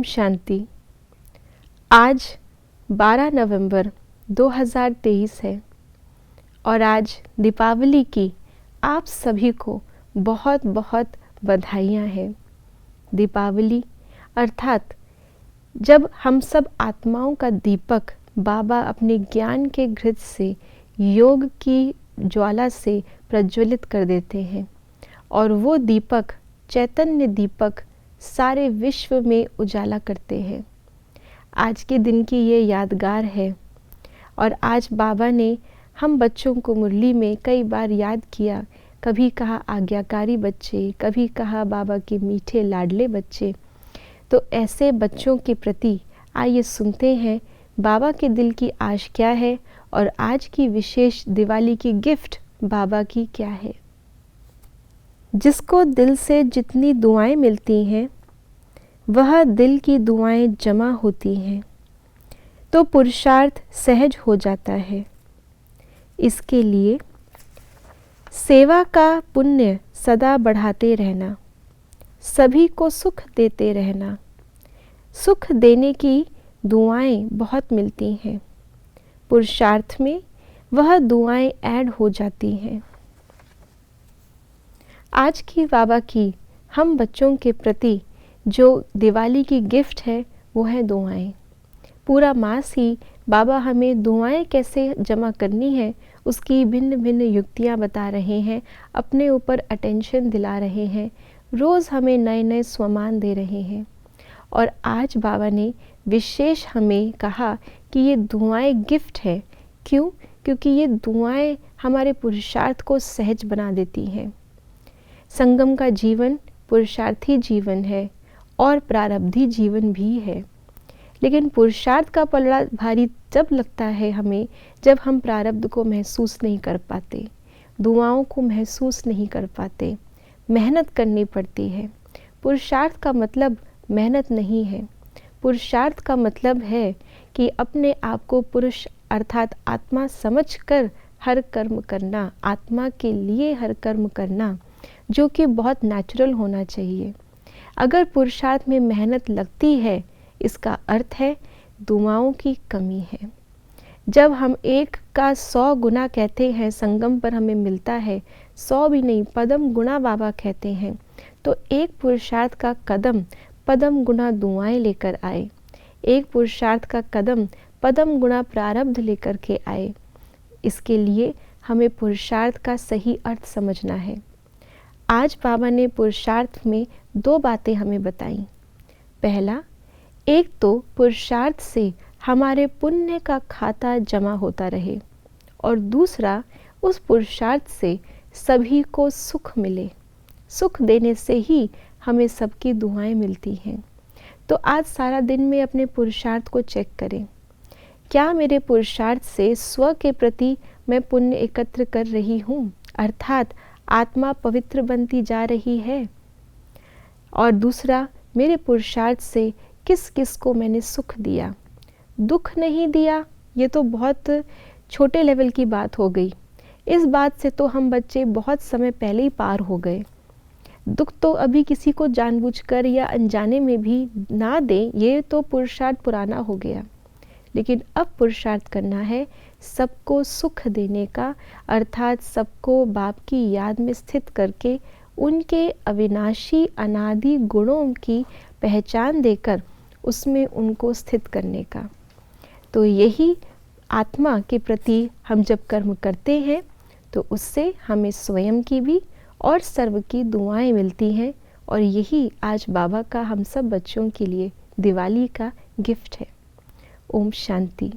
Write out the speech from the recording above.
शांति। आज 12 नवंबर 2023 है और आज दीपावली की आप सभी को बहुत बहुत बधाइयाँ हैं। दीपावली अर्थात जब हम सब आत्माओं का दीपक बाबा अपने ज्ञान के घृत से योग की ज्वाला से प्रज्वलित कर देते हैं और वो दीपक चैतन्य दीपक सारे विश्व में उजाला करते हैं। आज के दिन की ये यादगार है और आज बाबा ने हम बच्चों को मुरली में कई बार याद किया। कभी कहा आज्ञाकारी बच्चे, कभी कहा बाबा के मीठे लाडले बच्चे। तो ऐसे बच्चों के प्रति आइए सुनते हैं बाबा के दिल की आश क्या है और आज की विशेष दिवाली की गिफ्ट बाबा की क्या है। जिसको दिल से जितनी दुआएं मिलती हैं वह दिल की दुआएं जमा होती हैं तो पुरुषार्थ सहज हो जाता है। इसके लिए सेवा का पुण्य सदा बढ़ाते रहना, सभी को सुख देते रहना। सुख देने की दुआएं बहुत मिलती हैं, पुरुषार्थ में वह दुआएं ऐड हो जाती हैं। आज की बाबा की हम बच्चों के प्रति जो दिवाली की गिफ्ट है वो है दुआएं। पूरा मास ही बाबा हमें दुआएं कैसे जमा करनी है उसकी भिन्न भिन्न युक्तियां बता रहे हैं, अपने ऊपर अटेंशन दिला रहे हैं, रोज़ हमें नए नए स्वमान दे रहे हैं। और आज बाबा ने विशेष हमें कहा कि ये दुआएं गिफ्ट है। क्यों? क्योंकि ये दुआएं हमारे पुरुषार्थ को सहज बना देती हैं। संगम का जीवन पुरुषार्थी जीवन है और प्रारब्धी जीवन भी है, लेकिन पुरुषार्थ का पलड़ा भारी जब लगता है हमें, जब हम प्रारब्ध को महसूस नहीं कर पाते, दुआओं को महसूस नहीं कर पाते, मेहनत करनी पड़ती है। पुरुषार्थ का मतलब मेहनत नहीं है। पुरुषार्थ का मतलब है कि अपने आप को पुरुष अर्थात आत्मा समझकर हर कर्म करना, आत्मा के लिए हर कर्म करना, जो कि बहुत नेचुरल होना चाहिए। अगर पुरुषार्थ में मेहनत लगती है इसका अर्थ है दुआओं की कमी है। जब हम 1 का 100 गुना कहते हैं संगम पर हमें मिलता है, 100 भी नहीं पदम गुना बाबा कहते हैं, तो एक पुरुषार्थ का कदम पदम गुना दुआएं लेकर आए, एक पुरुषार्थ का कदम पदम गुना प्रारब्ध लेकर के आए। इसके लिए हमें पुरुषार्थ का सही अर्थ समझना है। आज बाबा ने पुरुषार्थ में 2 बातें हमें बताई। पहला, एक तो पुरुषार्थ से हमारे पुण्य का खाता जमा होता रहे और दूसरा उस पुरुषार्थ से सभी को सुख मिले। सुख देने से ही हमें सबकी दुआएं मिलती हैं। तो आज सारा दिन में अपने पुरुषार्थ को चेक करें। क्या मेरे पुरुषार्थ से स्व के प्रति मैं पुण्य एकत्र कर रही हूँ, अर्थात आत्मा पवित्र बनती जा रही है? और दूसरा, मेरे पुरुषार्थ से किस किस को मैंने सुख दिया, दुख नहीं दिया? ये तो बहुत छोटे लेवल की बात हो गई। इस बात से तो हम बच्चे बहुत समय पहले ही पार हो गए। दुख तो अभी किसी को जानबूझकर या अनजाने में भी ना दें, ये तो पुरुषार्थ पुराना हो गया। लेकिन अब पुरुषार्थ करना है सबको सुख देने का, अर्थात सबको बाप की याद में स्थित करके उनके अविनाशी अनादि गुणों की पहचान देकर उसमें उनको स्थित करने का। तो यही आत्मा के प्रति हम जब कर्म करते हैं तो उससे हमें स्वयं की भी और सर्व की दुआएं मिलती हैं। और यही आज बाबा का हम सब बच्चों के लिए दिवाली का गिफ्ट है। ओम शांति।